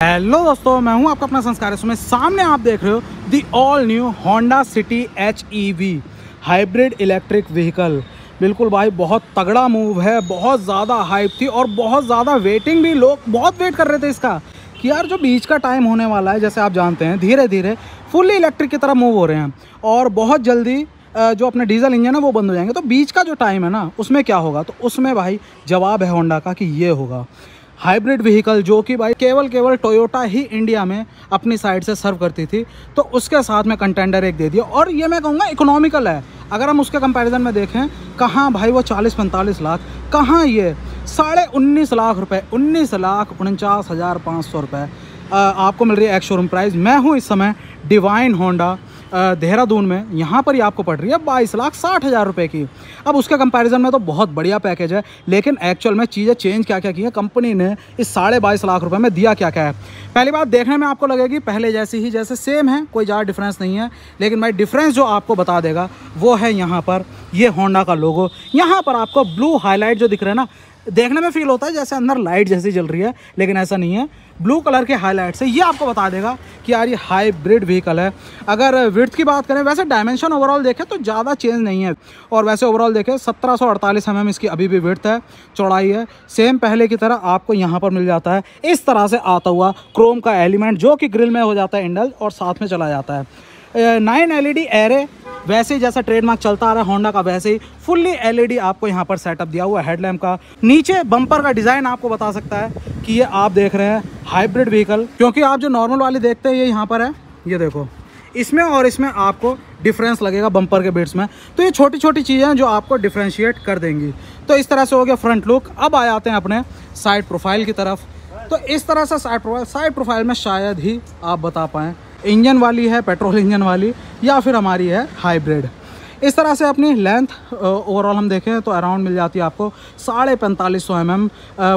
Hello दोस्तों, मैं हूं आपका अपना संस्कार। इसमें सामने आप देख रहे हो the all new Honda city HEV hybrid electric vehicle. बिल्कुल भाई, बहुत तगड़ा मूव है, बहुत ज़्यादा हाइप थी और बहुत ज़्यादा वेटिंग भी, लोग बहुत वेट कर रहे थे इसका कि यार जो बीच का टाइम होने वाला है, जैसे आप जानते हैं धीरे धीरे फुल्ली इलेक्ट्रिक की तरफ मूव हो रहे हैं और बहुत जल्दी जो अपने डीजल इंजन है वो बंद हो जाएंगे। तो बीच का जो टाइम है ना, उसमें क्या होगा? तो उसमें भाई जवाब है होंडा का कि ये होगा हाइब्रिड व्हीकल, जो कि भाई केवल टोयोटा ही इंडिया में अपनी साइड से सर्व करती थी। तो उसके साथ में कंटेंडर एक दे दिया और ये मैं कहूँगा इकोनॉमिकल है। अगर हम उसके कंपैरिजन में देखें, कहाँ भाई वो 40-45 लाख, कहाँ ये 19.5 लाख रुपए, 19,49,500 रुपये आपको मिल रही है एक शोरूम प्राइस। मैं हूँ इस समय डिवाइन होंडा देहरादून में, यहाँ पर ही आपको पड़ रही है 22,60,000 रुपये की। अब उसके कंपैरिजन में तो बहुत बढ़िया पैकेज है, लेकिन एक्चुअल में चीज़ें चेंज क्या क्या की हैं, कंपनी ने इस 22.5 लाख रुपये में दिया क्या क्या है। पहली बात, देखने में आपको लगेगी पहले जैसी ही, जैसे सेम है, कोई ज़्यादा डिफरेंस नहीं है, लेकिन भाई डिफरेंस जो आपको बता देगा वो है यहाँ पर ये होंडा का लोगो। यहाँ पर आपको ब्लू हाईलाइट जो दिख रहा है ना, देखने में फील होता है जैसे अंदर लाइट जैसी जल रही है, लेकिन ऐसा नहीं है। ब्लू कलर के हाईलाइट से ये आपको बता देगा कि यार ये हाइब्रिड व्हीकल है। अगर विड्थ की बात करें, वैसे डायमेंशन ओवरऑल देखें तो ज़्यादा चेंज नहीं है, और वैसे ओवरऑल देखें 1748 mm इसकी अभी भी विड्थ है, चौड़ाई है सेम पहले की तरह आपको यहाँ पर मिल जाता है। इस तरह से आता हुआ क्रोम का एलिमेंट जो कि ग्रिल में हो जाता है इंडल्ज और साथ में चला जाता है। 9 LED एरे, वैसे ही जैसा ट्रेडमार्क चलता आ रहा है होंडा का, वैसे ही फुल्ली LED आपको यहाँ पर सेटअप दिया हुआ है हेडलैम्प का। नीचे बम्पर का डिज़ाइन आपको बता सकता है कि ये आप देख रहे हैं हाइब्रिड व्हीकल, क्योंकि आप जो नॉर्मल वाली देखते हैं ये यहाँ पर है, ये देखो इसमें और इसमें आपको डिफरेंस लगेगा बम्पर के बिट्स में। तो ये छोटी छोटी चीज़ें हैं जो आपको डिफ्रेंशिएट कर देंगी। तो इस तरह से हो गया फ्रंट लुक। अब आ जाते हैं अपने साइड प्रोफाइल की तरफ। तो इस तरह से साइड प्रोफाइल में शायद ही आप बता पाएँ इंजन वाली है, पेट्रोल इंजन वाली, या फिर हमारी है हाइब्रिड। इस तरह से अपनी लेंथ ओवरऑल हम देखें तो अराउंड मिल जाती है आपको 4550 mm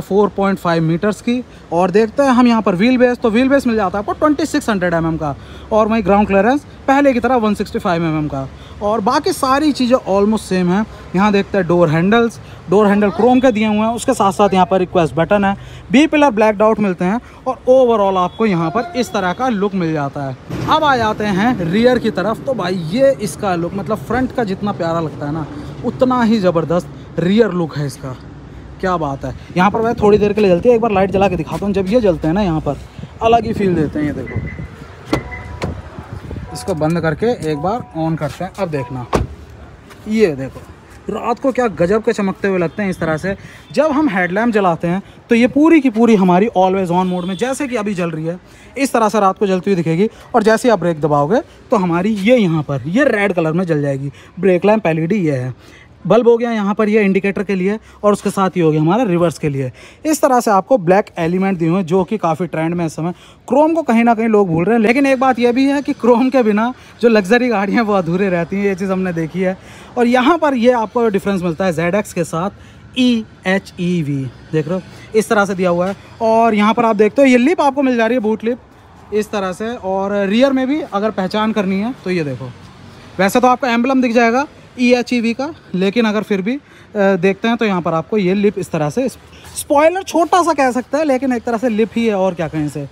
4.5 मीटर्स की। और देखते हैं हम यहाँ पर व्हील बेस, तो व्हील बेस मिल जाता है आपको 2600 mm का, और वहीं ग्राउंड क्लियरेंस पहले की तरह 165 mm का, और बाकी सारी चीज़ें ऑलमोस्ट सेम है। यहाँ देखते हैं डोर हैंडल क्रोम के दिए हुए हैं, उसके साथ साथ यहाँ पर रिक्वेस्ट बटन है, बी पिलर ब्लैक आउट मिलते हैं, और ओवरऑल आपको यहाँ पर इस तरह का लुक मिल जाता है। अब आ जाते हैं रियर की तरफ। तो भाई ये इसका लुक, मतलब फ्रंट का जितना प्यारा लगता है ना, उतना ही ज़बरदस्त रियर लुक है इसका। क्या बात है। यहाँ पर वह थोड़ी देर के लिए जलती है, एक बार लाइट जला के दिखाता हूँ। जब ये जलते हैं ना, यहाँ पर अलग ही फील देते हैं। ये देखो, इसको बंद करके एक बार ऑन करते हैं, अब देखना, ये देखो रात को क्या गजब के चमकते हुए लगते हैं। इस तरह से जब हम हेडलैम्प जलाते हैं तो ये पूरी की पूरी हमारी ऑलवेज ऑन मोड में, जैसे कि अभी जल रही है, इस तरह से रात को जलती हुई दिखेगी। और जैसे आप ब्रेक दबाओगे तो हमारी ये यहाँ पर ये रेड कलर में जल जाएगी। ब्रेक लैम्प LED ये है। बल्ब हो गया यहाँ पर ये इंडिकेटर के लिए, और उसके साथ ही हो गया हमारा रिवर्स के लिए। इस तरह से आपको ब्लैक एलिमेंट दिए हुए हैं, जो कि काफ़ी ट्रेंड में इस समय। क्रोम को कहीं ना कहीं लोग भूल रहे हैं, लेकिन एक बात यह भी है कि क्रोम के बिना जो लग्जरी गाड़ियाँ वो अधूरे रहती हैं, ये चीज़ हमने देखी है। और यहाँ पर ये आपको डिफरेंस मिलता है ZX के साथ HEV, देख रहे हो इस तरह से दिया हुआ है। और यहाँ पर आप देखते हो ये लिप आपको मिल जा रही है, बूट लिप इस तरह से। और रियर में भी अगर पहचान करनी है तो ये देखो, वैसे तो आपको एम्बलम दिख जाएगा HEV का, लेकिन अगर फिर भी देखते हैं तो यहाँ पर आपको ये लिप इस तरह से, स्पॉइलर छोटा सा कह सकते हैं, लेकिन एक तरह से लिप ही है, और क्या कहें से।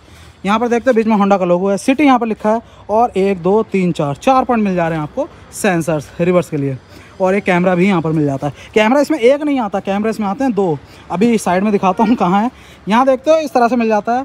यहाँ पर देखते हैं बीच में होंडा का लोगो है, सिटी यहाँ पर लिखा है, और 1 2 3 4 पॉइंट मिल जा रहे हैं आपको सेंसर्स रिवर्स के लिए। और एक कैमरा भी यहाँ पर मिल जाता है। कैमरा इसमें एक नहीं आता, कैमरा इसमें आते हैं 2। अभी साइड में दिखाता हूँ कहाँ है। यहाँ देखते हो इस तरह से मिल जाता है।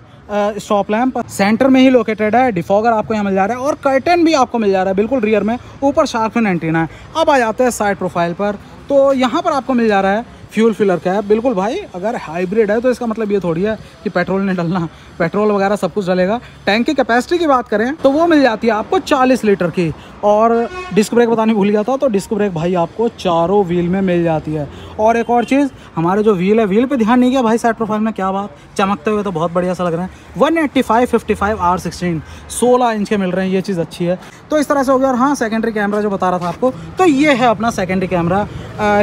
स्टॉप लैंप सेंटर में ही लोकेटेड है। डिफॉगर आपको यहाँ मिल जा रहा है, और कर्टन भी आपको मिल जा रहा है बिल्कुल रियर में। ऊपर शार्क फिन एंटीना है। अब आ जाते हैं साइड प्रोफाइल पर, तो यहाँ पर आपको मिल जा रहा है फ्यूल फिलर का है। बिल्कुल भाई, अगर हाइब्रिड है तो इसका मतलब ये थोड़ी है कि पेट्रोल नहीं डलना, पेट्रोल वगैरह सब कुछ डलेगा। टैंक की कैपेसिटी की बात करें तो वो मिल जाती है आपको 40 लीटर की। और डिस्क ब्रेक बताने भूल गया था, तो डिस्क ब्रेक भाई आपको चारों व्हील में मिल जाती है। और एक और चीज़, हमारे जो व्हील है, व्हील पे ध्यान नहीं किया भाई साइड प्रोफाइल में, क्या बात, चमकते हुए तो बहुत बढ़िया सा लग रहे हैं। 185/55 R16 16 इंच के मिल रहे हैं, ये चीज़ अच्छी है। तो इस तरह से हो गया। और हाँ, सेकेंडरी कैमरा जो बता रहा था आपको, तो ये है अपना सेकेंडरी कैमरा।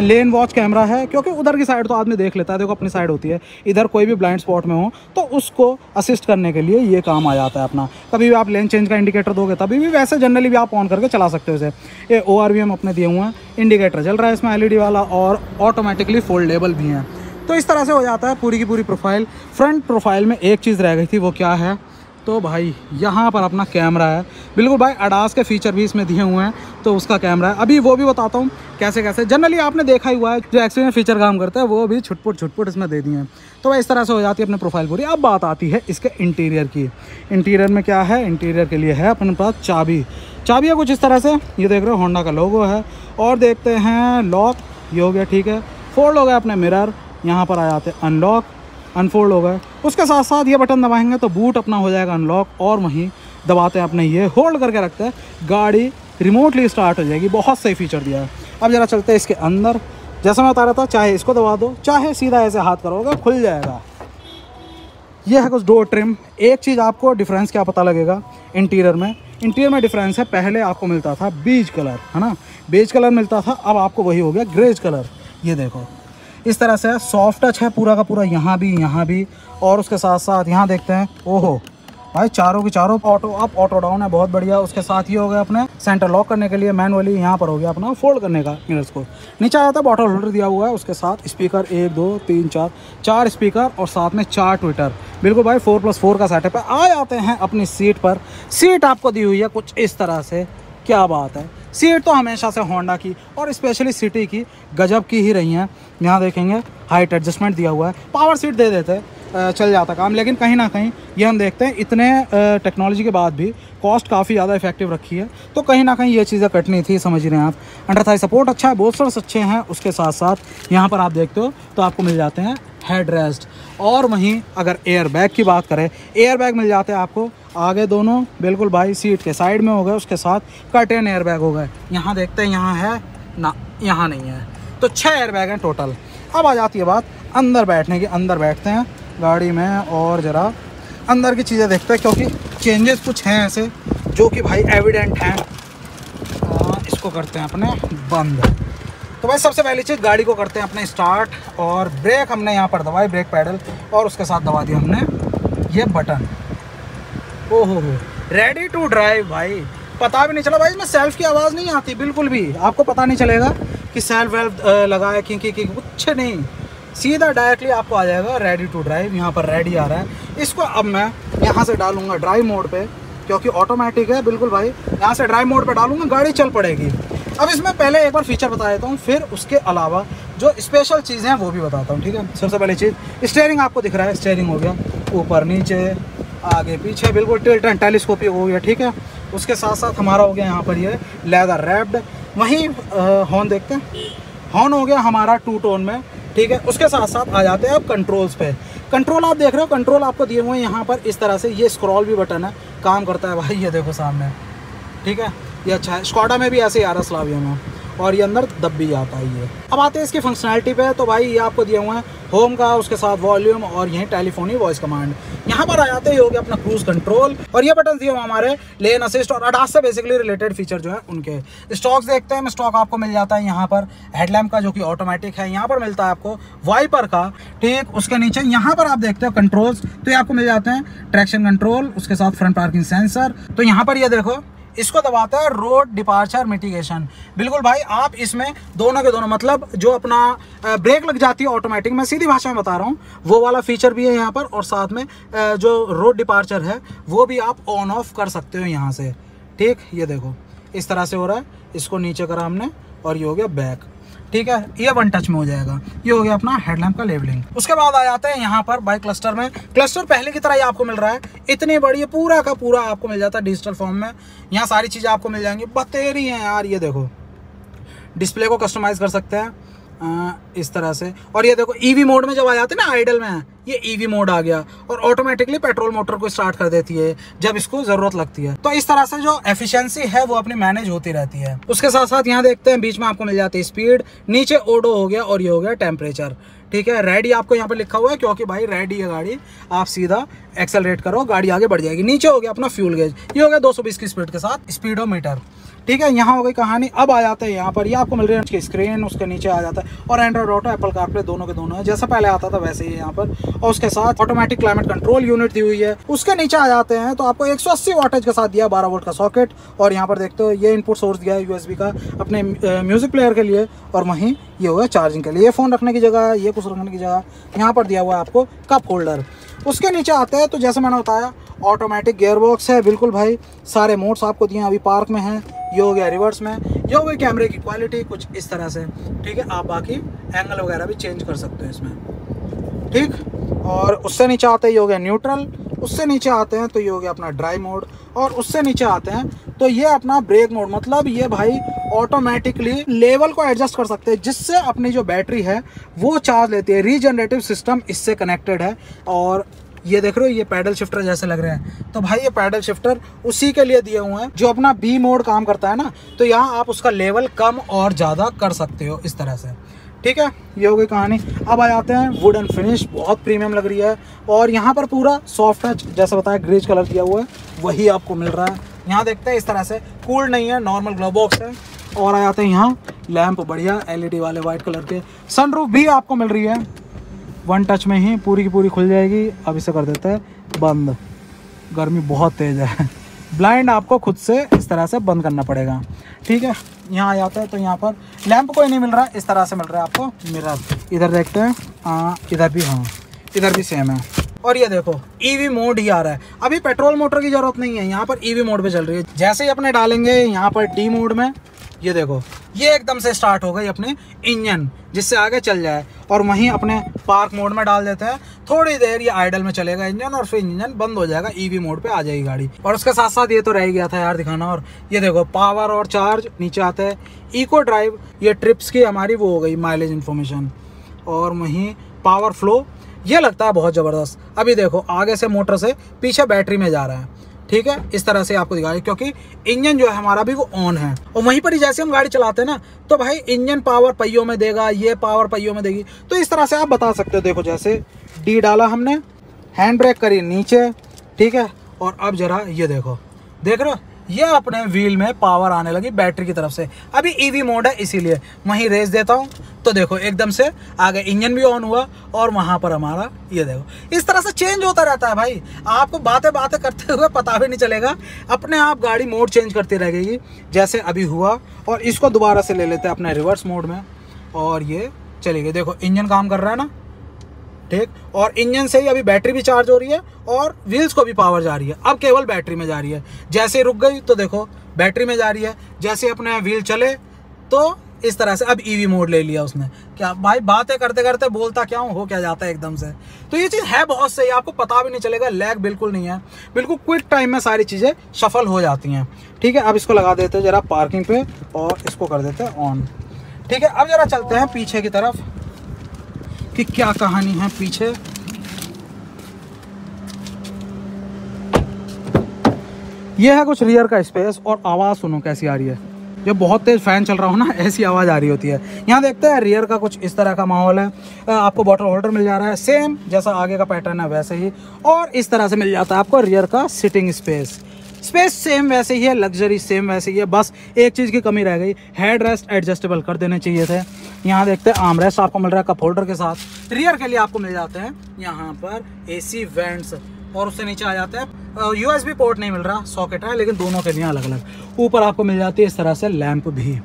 लेन वॉच कैमरा है, क्योंकि उधर की साइड तो आदमी देख लेता है, देखो अपनी साइड होती है, इधर कोई भी ब्लाइंड स्पॉट में हो तो उसको असिस्ट करने के लिए ये काम आ जाता है अपना। कभी भी आप लेन चेंज का इंडिकेटर दोगे तभी भी, वैसे जनरली भी आप ऑन करके चला सकते हो इसे। ये ORVM अपने दिए हुए हैं, इंडिकेटर जल रहा है इसमें LED वाला, और ऑटोमेटिकली फोल्डेबल भी हैं। तो इस तरह से हो जाता है पूरी की पूरी प्रोफाइल। फ्रंट प्रोफाइल में एक चीज़ रह गई थी, वो क्या है, तो भाई यहाँ पर अपना कैमरा है, बिल्कुल भाई अडास के फीचर भी इसमें दिए हुए हैं, तो उसका कैमरा है। अभी वो भी बताता हूँ कैसे कैसे। जनरली आपने देखा ही हुआ है जो एक्सटीरियर फीचर काम करता है वो भी छुटपुट इसमें दे दिए हैं। तो भाई इस तरह से हो जाती है अपनी प्रोफाइल पूरी। अब बात आती है इसके इंटीरियर की। इंटीरियर में क्या है, इंटीरियर के लिए है अपने पास चाबी है कुछ इस तरह से, ये देख रहे हो होंडा का लोगो है। और देखते हैं लॉक, ये हो गया ठीक है। फोल्ड हो गया अपने मिरर, यहाँ पर आ जाते हैं अनलॉक, अनफोल्ड हो गए। उसके साथ साथ ये बटन दबाएंगे तो बूट अपना हो जाएगा अनलॉक, और वहीं दबाते हैं अपने ये होल्ड करके रखते हैं, गाड़ी रिमोटली स्टार्ट हो जाएगी। बहुत सही फीचर दिया है। अब जरा चलते हैं इसके अंदर। जैसा मैं बता रहा था, चाहे इसको दबा दो चाहे सीधा ऐसे हाथ करोगे खुल जाएगा। ये है कुछ डोर ट्रिम। एक चीज़ आपको डिफरेंस क्या पता लगेगा इंटीरियर में डिफरेंस है, पहले आपको मिलता था बीज कलर, है ना, बेज कलर मिलता था, अब आपको वही हो गया ग्रेज कलर। ये देखो इस तरह से सॉफ्ट टच है पूरा का पूरा, यहाँ भी। और उसके साथ साथ यहाँ देखते हैं, ओहो भाई चारों की चारों ऑटो अप ऑटो डाउन है, बहुत बढ़िया। उसके साथ ही हो गया अपने सेंटर लॉक करने के लिए मैनुअली, यहाँ पर हो गया अपना फोल्ड करने का मिरर्स को। नीचे आ जाता है बॉटल होल्डर दिया हुआ है, उसके साथ स्पीकर 1 2 3 4 स्पीकर, और साथ में 4 ट्विटर। बिल्कुल भाई 4+4 का सेटअप है। आ जाते हैं अपनी सीट पर। सीट आपको दी हुई है कुछ इस तरह से, क्या बात है। सीट तो हमेशा से होंडा की और स्पेशली सिटी की गजब की ही रही हैं। यहाँ देखेंगे हाइट एडजस्टमेंट दिया हुआ है, पावर सीट दे देते चल जाता काम, लेकिन कहीं ना कहीं ये हम देखते हैं इतने टेक्नोलॉजी के बाद भी कॉस्ट काफ़ी ज़्यादा इफेक्टिव रखी है, तो कहीं ना कहीं ये चीज़ें कटनी थी, समझ रहे हैं आप। अंडर थाई सपोर्ट अच्छा है, बोल्स्टर्स अच्छे हैं। उसके साथ साथ यहाँ पर आप देखते हो तो आपको मिल जाते हैं हेड रेस्ट, और वहीं अगर एयर बैग की बात करें, एयर बैग मिल जाते हैं आपको आगे दोनों, बिल्कुल भाई सीट के साइड में हो गए। उसके साथ कर्टेन एयर बैग हो गए। यहाँ देखते हैं, यहाँ है ना, यहाँ नहीं है, तो 6 एयर बैग हैं टोटल। अब आ जाती है बात अंदर बैठने की। अंदर बैठते हैं गाड़ी में और ज़रा अंदर की चीज़ें देखते हैं, क्योंकि चेंजेस कुछ हैं ऐसे जो कि भाई एविडेंट हैं। इसको करते हैं अपने बंद। तो भाई सबसे पहली चीज़, गाड़ी को करते हैं अपने स्टार्ट, और ब्रेक हमने यहाँ पर दबाई, ब्रेक पैडल, और उसके साथ दबा दिया हमने ये बटन। ओहो रेडी टू ड्राइव। भाई पता भी नहीं चला भाई, इसमें सेल्फ की आवाज़ नहीं आती बिल्कुल भी, आपको पता नहीं चलेगा कि सेल्फ वेल्फ लगा है कि कुछ नहीं, सीधा डायरेक्टली आपको आ जाएगा रेडी टू ड्राइव। यहाँ पर रेडी आ रहा है। इसको अब मैं यहाँ से डालूंगा ड्राइव मोड पे, क्योंकि ऑटोमेटिक है बिल्कुल भाई। यहाँ से ड्राइव मोड पे डालूंगा, गाड़ी चल पड़ेगी। अब इसमें पहले एक बार फीचर बता देता हूँ, फिर उसके अलावा जो स्पेशल चीज़ें हैं वो भी बताता हूँ, ठीक है। सबसे पहली चीज़, स्टीयरिंग आपको दिख रहा है, स्टीयरिंग हो गया ऊपर नीचे आगे पीछे, बिल्कुल टिल्ट एंड टेलीस्कोपिक हो गया, ठीक है। उसके साथ साथ हमारा हो गया यहाँ पर ये लेदर रैप्ड। वहीं हॉर्न देखते हैं, हॉर्न हो गया हमारा 2 टोन में, ठीक है। उसके साथ साथ आ जाते हैं अब कंट्रोल्स पे। कंट्रोल आप देख रहे हो, कंट्रोल आपको दिए हुए हैं यहाँ पर इस तरह से। ये स्क्रॉल भी बटन है, काम करता है भाई, ये देखो सामने, ठीक है। ये अच्छा है, स्कॉडा में भी ऐसे ही आ रहा है, स्लाविया में, और ये अंदर दब भी जाता है ये। अब आते हैं इसकी फंक्शनैलिटी पे। तो भाई ये आपको दिए हुए हैं होम का, उसके साथ वॉल्यूम, और यहीं टेलीफोनी वॉइस कमांड। यहाँ पर आ जाते ही हो गया अपना क्रूज कंट्रोल, और ये बटन दिए हुए हमारे लेन असिस्ट और अडास से बेसिकली रिलेटेड फीचर जो है उनके। स्टॉक्स देखते हैं, स्टॉक आपको मिल जाता है यहाँ पर हेडलैम्प का जो कि ऑटोमेटिक है, यहाँ पर मिलता है आपको वाइपर का, ठीक। उसके नीचे यहाँ पर आप देखते हो कंट्रोल्स, तो ये आपको मिल जाते हैं ट्रैक्शन कंट्रोल, उसके साथ फ्रंट पार्किंग सेंसर। तो यहाँ पर ये देखो, इसको दबाता है रोड डिपार्चर मिटिगेशन। बिल्कुल भाई आप इसमें दोनों के दोनों, मतलब जो अपना ब्रेक लग जाती है ऑटोमेटिक, मैं सीधी भाषा में बता रहा हूँ, वो वाला फीचर भी है यहाँ पर, और साथ में जो रोड डिपार्चर है वो भी आप ऑन ऑफ कर सकते हो यहाँ से, ठीक। ये देखो इस तरह से हो रहा है, इसको नीचे करा हमने, और ये हो गया बैक, ठीक है। ये 1 टच में हो जाएगा। ये हो गया अपना हेडलैम्प का लेवलिंग। उसके बाद आ जाते हैं यहाँ पर बाइक क्लस्टर में। क्लस्टर पहले की तरह ही आपको मिल रहा है, इतनी बड़ी, पूरा का पूरा आपको मिल जाता है डिजिटल फॉर्म में। यहाँ सारी चीज़ें आपको मिल जाएंगी, बतेरी हैं यार। ये देखो डिस्प्ले को कस्टमाइज़ कर सकते हैं इस तरह से, और ये देखो ईवी मोड में जब आ जाते हैं ना, आइडल में ये ईवी मोड आ गया, और ऑटोमेटिकली पेट्रोल मोटर को स्टार्ट कर देती है जब इसको जरूरत लगती है। तो इस तरह से जो एफिशिएंसी है वो अपनी मैनेज होती रहती है। उसके साथ साथ यहाँ देखते हैं बीच में आपको मिल जाती है स्पीड, नीचे ओडो हो गया, और ये हो गया टेम्परेचर, ठीक है। रेडी आपको यहाँ पर लिखा हुआ है, क्योंकि भाई रेडी है गाड़ी, आप सीधा एक्सेलरेट करो, गाड़ी आगे बढ़ जाएगी। नीचे हो गया अपना फ्यूल गेज, ये हो गया 220 की स्पीड के साथ स्पीडोमीटर, ठीक है। यहाँ हो गई कहानी। अब आ जाते हैं यहाँ पर, ये आपको मिल रही है उसकी स्क्रीन, उसके नीचे आ जाता है, और एंड्रॉइड ऑटो, एप्पल कारप्ले दोनों के दोनों है, जैसा पहले आता था वैसे ही यहाँ पर। और उसके साथ ऑटोमेटिक क्लाइमेट कंट्रोल यूनिट दी हुई है। उसके नीचे आ जाते हैं तो आपको 180 वाटेज के साथ दिया, 12 वोल्ट का सॉकेट, और यहाँ पर देखते हो ये इनपुट सोर्स दिया है यूएसबी का अपने म्यूजिक प्लेयर के लिए, और वहीं ये होगा चार्जिंग के लिए। ये फ़ोन रखने की जगह, ये कुछ रखने की जगह, यहाँ पर दिया हुआ है आपको कप होल्डर। उसके नीचे आते हैं तो जैसे मैंने बताया ऑटोमेटिक गियर बॉक्स है बिल्कुल भाई। सारे मोड्स आपको दिए हैं, अभी पार्क में है, ये हो गया रिवर्स में, ये हो गई कैमरे की क्वालिटी कुछ इस तरह से, ठीक है। आप बाकी एंगल वगैरह भी चेंज कर सकते हो इसमें, ठीक। और उससे नीचे आते हैं ये हो गया न्यूट्रल, उससे नीचे आते हैं तो ये हो गया अपना ड्राइव मोड, और उससे नीचे आते हैं तो ये अपना ब्रेक मोड। मतलब ये भाई ऑटोमेटिकली लेवल को एडजस्ट कर सकते हैं, जिससे अपनी जो बैटरी है वो चार्ज लेती है। रीजनरेटिव सिस्टम इससे कनेक्टेड है। और ये देख रहे हो ये पैडल शिफ्टर जैसे लग रहे हैं, तो भाई ये पैडल शिफ्टर उसी के लिए दिए हुए हैं जो अपना बी मोड काम करता है ना, तो यहाँ आप उसका लेवल कम और ज़्यादा कर सकते हो इस तरह से, ठीक है। ये हो गई कहानी। अब आ जाते हैं वुड एंड फिनिश, बहुत प्रीमियम लग रही है। और यहाँ पर पूरा सॉफ्ट टच जैसा बताया ग्रेज कलर दिया हुआ है वही आपको मिल रहा है। यहाँ देखते हैं इस तरह से, कूल्ड नहीं है, नॉर्मल ग्लव बॉक्स है। और आ जाते हैं यहाँ लैंप बढ़िया LED वाले वाइट कलर के। सनरूफ भी आपको मिल रही है, वन टच में ही पूरी की पूरी खुल जाएगी। अब इसे कर देते हैं बंद, गर्मी बहुत तेज़ है। ब्लाइंड आपको खुद से इस तरह से बंद करना पड़ेगा, ठीक है। यहाँ आ जाता है तो यहाँ पर लैंप कोई नहीं मिल रहा, इस तरह से मिल रहा है आपको मिरर। इधर देखते हैं, इधर भी, हाँ इधर भी सेम है। और ये देखो EV मोड ही आ रहा है, अभी पेट्रोल मोटर की जरूरत नहीं है, यहाँ पर EV मोड पे चल रही है। जैसे ही अपने डालेंगे यहाँ पर D मोड में, ये देखो ये एकदम से स्टार्ट हो गई अपने इंजन, जिससे आगे चल जाए। और वहीं अपने पार्क मोड में डाल देते हैं, थोड़ी देर ये आइडल में चलेगा इंजन, और फिर इंजन बंद हो जाएगा, EV मोड पे आ जाएगी गाड़ी। और उसके साथ साथ ये तो रह गया था यार दिखाना, और ये देखो पावर और चार्ज नीचे आते हैं। इको ड्राइव, ये ट्रिप्स की हमारी वो हो गई माइलेज इन्फॉर्मेशन। और वहीं पावर फ्लो, ये लगता है बहुत ज़बरदस्त। अभी देखो आगे से मोटर से पीछे बैटरी में जा रहा है, ठीक है। इस तरह से आपको दिखाएगा, क्योंकि इंजन जो है हमारा भी वो ऑन है। और वहीं पर ही जैसे हम गाड़ी चलाते हैं ना, तो भाई इंजन पावर पहियों में देगा, ये पावर पहियों में देगी। तो इस तरह से आप बता सकते हो। देखो जैसे D डाला हमने, हैंड ब्रेक करी नीचे, ठीक है। और अब जरा ये देखो, देख रहे हो ये अपने व्हील में पावर आने लगी बैटरी की तरफ से। अभी EV मोड है इसीलिए। वहीं रेस देता हूँ तो देखो एकदम से आगे इंजन भी ऑन हुआ, और वहाँ पर हमारा ये देखो इस तरह से चेंज होता रहता है भाई। आपको बातें करते हुए पता भी नहीं चलेगा, अपने आप गाड़ी मोड चेंज करती रहेगी। जैसे अभी हुआ, और इसको दोबारा से ले लेते हैं अपने रिवर्स मोड में, और ये चली गई। देखो इंजन काम कर रहा है ना, ठीक। और इंजन से ही अभी बैटरी भी चार्ज हो रही है, और व्हील्स को भी पावर जा रही है। अब केवल बैटरी में जा रही है। जैसे रुक गई तो देखो बैटरी में जा रही है, जैसे अपने व्हील चले तो इस तरह से। अब EV मोड ले लिया उसने। क्या भाई बातें करते करते बोलता क्या हो क्या जाता है एकदम से। तो ये चीज़ है बहुत सही, आपको पता भी नहीं चलेगा, लैग बिल्कुल नहीं है, बिल्कुल क्विक टाइम में सारी चीज़ें सफल हो जाती हैं, ठीक है। अब इसको लगा देते हैं जरा पार्किंग पे, और इसको कर देते हैं ऑन, ठीक है। अब जरा चलते हैं पीछे की तरफ कि क्या कहानी है पीछे। ये है कुछ रियर का स्पेस, और आवाज़ सुनो कैसी आ रही है। जब बहुत तेज़ फैन चल रहा हो ना, ऐसी आवाज़ आ रही होती है। यहाँ देखते हैं रियर का कुछ इस तरह का माहौल है। आपको बॉटल होल्डर मिल जा रहा है, सेम जैसा आगे का पैटर्न है वैसे ही। और इस तरह से मिल जाता है आपको रियर का सिटिंग स्पेस सेम वैसे ही है, लग्जरी सेम वैसे ही है। बस एक चीज़ की कमी रह गई, हेड रेस्ट एडजस्टेबल कर देने चाहिए थे। यहाँ देखते हैं आर्म रेस्ट आपको मिल रहा है कप होल्डर के साथ। रियर के लिए आपको मिल जाते हैं यहाँ पर AC वेंट्स, और उससे नीचे आ जाते हैं USB पोर्ट नहीं मिल रहा, सॉकेट है, लेकिन दोनों के लिए अलग अलग। ऊपर आपको मिल जाती है इस तरह से लैंप भी,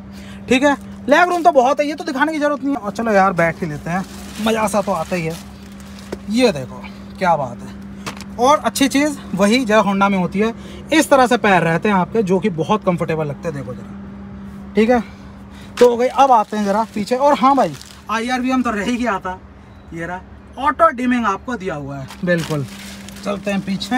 ठीक है। लेग रूम तो बहुत है, ये तो दिखाने की जरूरत नहीं है। और चलो यार बैठ ही लेते हैं, मज़ा सा तो आता ही है। ये देखो क्या बात है। और अच्छी चीज़ वही जो होंडा में होती है, इस तरह से पैर रहते हैं आपके, जो कि बहुत कंफर्टेबल लगते हैं। देखो जरा, ठीक है। तो हो गई। अब आते हैं जरा पीछे। और हाँ भाई IRVM तो रह ही गया था, ये रहा ऑटो डिमिंग आपको दिया हुआ है, बिल्कुल। चलते हैं पीछे।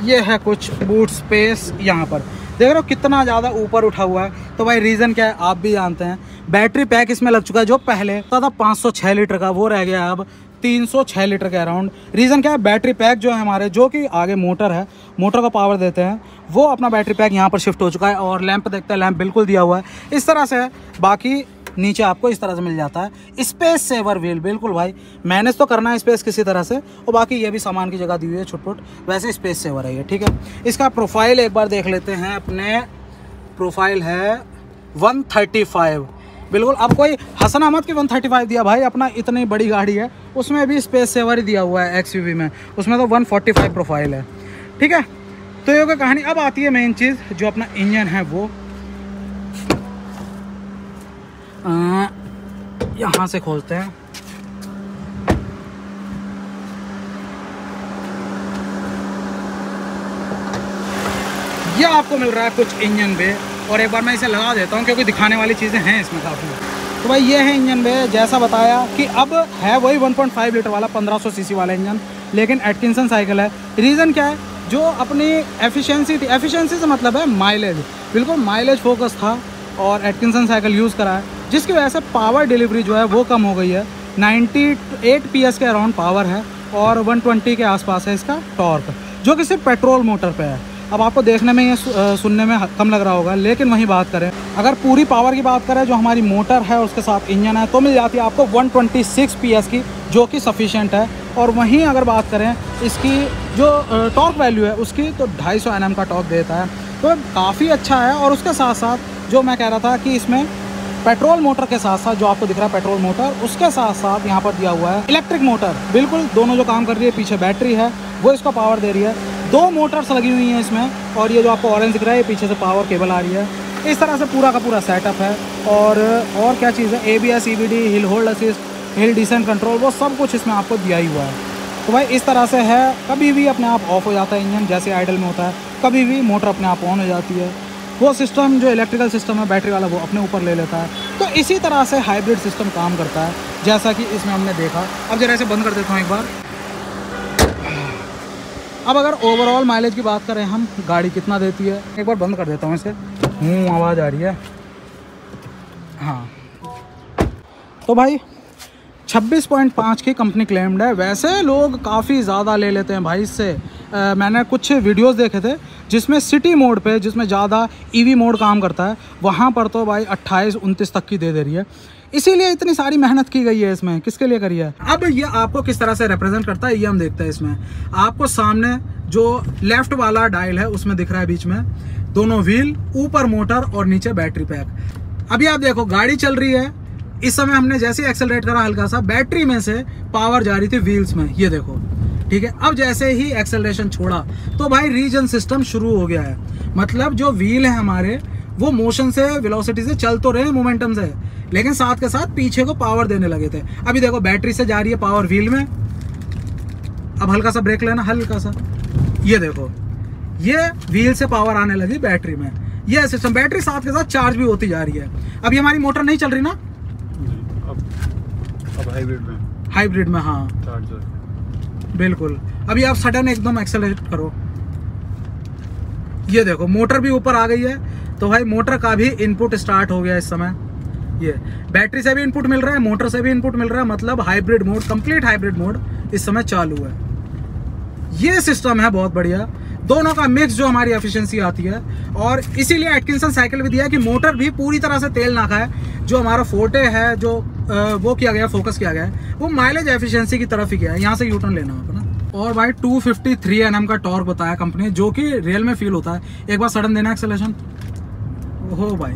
ये है कुछ बूट स्पेस, यहाँ पर देख रहे हो कितना ज़्यादा ऊपर उठा हुआ है। तो भाई रीज़न क्या है आप भी जानते हैं। बैटरी पैक इसमें लग चुका है, जो पहले था 506 लीटर का, वो रह गया अब 306 लीटर के अराउंड। रीज़न क्या है, बैटरी पैक जो है हमारे, जो कि आगे मोटर है, मोटर को पावर देते हैं, वो अपना बैटरी पैक यहाँ पर शिफ्ट हो चुका है। और लैंप देखते हैं, लैंप बिल्कुल दिया हुआ है इस तरह से है। बाकी नीचे आपको इस तरह से मिल जाता है स्पेस सेवर व्हील, बिल्कुल भाई मैनेज तो करना है स्पेस किसी तरह से। और बाकी ये भी सामान की जगह दी हुई है छुट-पुट, वैसे स्पेस सेवर है ये, ठीक है। इसका प्रोफाइल एक बार देख लेते हैं अपने। प्रोफाइल है 135, बिल्कुल। अब कोई हसन अहमद की 135 दिया भाई, अपना इतनी बड़ी गाड़ी है उसमें भी स्पेस सेवर ही दिया हुआ है XUV में, उसमें तो 145 प्रोफाइल है, ठीक है। तो ये कहानी। अब आती है मेन चीज़, जो अपना इंजन है वो यहाँ से खोलते हैं। ये आपको मिल रहा है कुछ इंजन बे, और एक बार मैं इसे लगा देता हूँ क्योंकि दिखाने वाली चीज़ें हैं इसमें काफ़ी। तो भाई ये है इंजन बे, जैसा बताया कि अब है वही 1.5 लीटर वाला 1500 सीसी वाला इंजन, लेकिन एटकिंसन साइकिल है। रीज़न क्या है, जो अपनी एफिशिएंसी थी, एफिशिएंसी से मतलब है माइलेज, बिल्कुल माइलेज फोकस था और एटकिंसन साइकिल यूज़ करा है, जिसकी वजह से पावर डिलीवरी जो है वो कम हो गई है। 98 PS के अराउंड पावर है और 120 के आसपास है इसका टॉर्क, जो कि सिर्फ पेट्रोल मोटर पे है। अब आपको देखने में ये सुनने में कम लग रहा होगा, लेकिन वहीं बात करें, अगर पूरी पावर की बात करें जो हमारी मोटर है उसके साथ इंजन है, तो मिल जाती है आपको 126 PS की, जो कि सफिशिएंट है। और वहीं अगर बात करें इसकी जो टॉर्क वैल्यू है उसकी, तो 250 Nm का टॉर्क देता है, तो काफ़ी अच्छा है। और उसके साथ साथ जो मैं कह रहा था कि इसमें पेट्रोल मोटर के साथ साथ, जो आपको दिख रहा है पेट्रोल मोटर, उसके साथ साथ यहाँ पर दिया हुआ है इलेक्ट्रिक मोटर, बिल्कुल दोनों जो काम कर रही है। पीछे बैटरी है वो इसको पावर दे रही है, 2 मोटर्स लगी हुई हैं इसमें, और ये जो आपको ऑरेंज दिख रहा है पीछे से पावर केबल आ रही है। इस तरह से पूरा का पूरा सेटअप है। और क्या चीज़ है, ABS, EBD, hill hold assist, hill descent control, वो सब कुछ इसमें आपको दिया ही हुआ है। तो भाई इस तरह से है, कभी भी अपने आप ऑफ हो जाता है इंजन, जैसे आइडल में होता है, कभी भी मोटर अपने आप ऑन हो जाती है। वो सिस्टम जो इलेक्ट्रिकल सिस्टम है बैटरी वाला, वो अपने ऊपर ले लेता है। तो इसी तरह से हाइब्रिड सिस्टम काम करता है, जैसा कि इसमें हमने देखा। अब जरा इसे बंद कर देता हूँ एक बार। अब अगर ओवरऑल माइलेज की बात करें हम, गाड़ी कितना देती है, एक बार बंद कर देता हूँ इसे। आवाज़ आ रही है। हाँ, तो भाई 26.5 की कंपनी क्लेम्ड है। वैसे लोग काफ़ी ज़्यादा ले लेते हैं भाई इससे। मैंने कुछ वीडियोस देखे थे जिसमें सिटी मोड पे, जिसमें ज़्यादा EV मोड काम करता है, वहाँ पर तो भाई 28-29 तक की दे रही है। इसीलिए इतनी सारी मेहनत की गई है इसमें, किसके लिए करी है। अब ये आपको किस तरह से रिप्रेजेंट करता है ये हम देखते हैं। इसमें आपको सामने जो लेफ्ट वाला डायल है उसमें दिख रहा है बीच में दोनों व्हील, ऊपर मोटर और नीचे बैटरी पैक। अभी आप देखो गाड़ी चल रही है, इस समय हमने जैसे एक्सेलरेट करा हल्का सा, बैटरी में से पावर जा रही थी व्हील्स में, ये देखो, ठीक है। अब जैसे ही एक्सेलरेशन छोड़ा तो भाई रीजन सिस्टम शुरू हो गया है। मतलब जो व्हील है हमारे, वो मोशन से, वेलोसिटी से चल तो रहे हैं, मोमेंटम से, लेकिन साथ के साथ पीछे को पावर देने लगे थे। अभी देखो बैटरी से जा रही है पावर व्हील में, अब हल्का सा ब्रेक लेना, हल्का सा, ये देखो, ये व्हील से पावर आने लगी बैटरी में। ये सिस्टम, बैटरी साथ के साथ चार्ज भी होती जा रही है। अभी हमारी मोटर नहीं चल रही ना, अब हाइब्रिड में हाँ बिल्कुल। अभी आप सडन एकदम एक्सेलरेट करो, ये देखो मोटर भी ऊपर आ गई है। तो भाई मोटर का भी इनपुट स्टार्ट हो गया इस समय। ये बैटरी से भी इनपुट मिल रहा है, मोटर से भी इनपुट मिल रहा है, मतलब hybrid mode, complete hybrid mode इस समय चालू है। ये सिस्टम है बहुत बढ़िया, दोनों का मिक्स जो हमारी एफिशिएंसी आती है। और इसीलिए एटकिंसन साइकिल भी दिया कि मोटर भी पूरी तरह से तेल ना खाए। जो हमारा फोर्टे है, जो वो किया गया, फोकस किया गया है, वो माइलेज एफिशिएंसी की तरफ ही किया है। यहाँ से यूटर्न लेना होगा ना। और भाई 253 Nm का टॉर्क बताया कंपनी, जो कि रियल में फील होता है। एक बार सडन देना एक्सेलरेशन, ओहो भाई,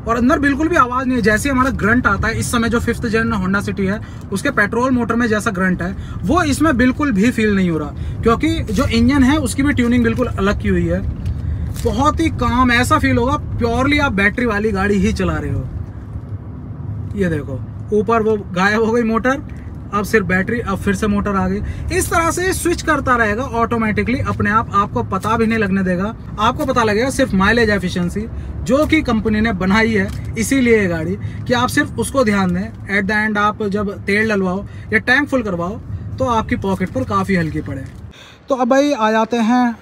और अंदर बिल्कुल भी आवाज नहीं है। जैसे हमारा ग्रंट आता है इस समय, जो 5th जेन होंडा सिटी है उसके पेट्रोल मोटर में जैसा ग्रंट है, वो इसमें बिल्कुल भी फील नहीं हो रहा, क्योंकि जो इंजन है उसकी भी ट्यूनिंग बिल्कुल अलग की हुई है। बहुत ही काम, ऐसा फील होगा प्योरली आप बैटरी वाली गाड़ी ही चला रहे हो। ये देखो ऊपर वो गायब हो गई मोटर, अब सिर्फ बैटरी, अब फिर से मोटर आ गई। इस तरह से स्विच करता रहेगा ऑटोमेटिकली अपने आप, आपको पता भी नहीं लगने देगा। आपको पता लगेगा सिर्फ माइलेज एफिशिएंसी जो कि कंपनी ने बनाई है इसीलिए ये गाड़ी, कि आप सिर्फ उसको ध्यान दें। एट द एंड आप जब तेल डलवाओ या टैंक फुल करवाओ तो आपकी पॉकेट पर काफ़ी हल्की पड़े। तो अब भाई आ जाते हैं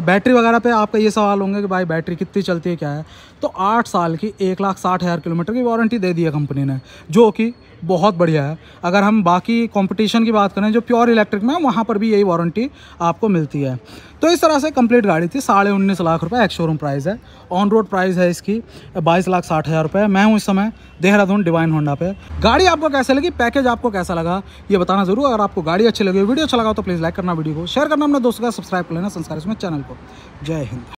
बैटरी वगैरह पे। आपका ये सवाल होंगे कि भाई बैटरी कितनी चलती है, क्या है। तो 8 साल की 1,60,000 किलोमीटर की वारंटी दे दी है कंपनी ने, जो कि बहुत बढ़िया है। अगर हम बाकी कंपटीशन की बात करें जो प्योर इलेक्ट्रिक में, वहाँ पर भी यही वारंटी आपको मिलती है। तो इस तरह से कंप्लीट गाड़ी थी। 19.5 लाख रुपये एक्स शोरूम प्राइस है। ऑन रोड प्राइस है इसकी 22,60,000 रुपये। मैं हूँ इस समय देहरादून डिवाइन होंडा पे। गाड़ी आपको कैसे लगी, पैकेज आपको कैसा लगा, ये बताना जरूर। अगर आपको गाड़ी अच्छी लगी, वीडियो अच्छा लगा तो प्लीज़ लाइक करना, वीडियो को शेयर करना, अपने दोस्तों का सब्सक्राइब कर लेना संस्कार इसमें चैनल को। जय हिंद।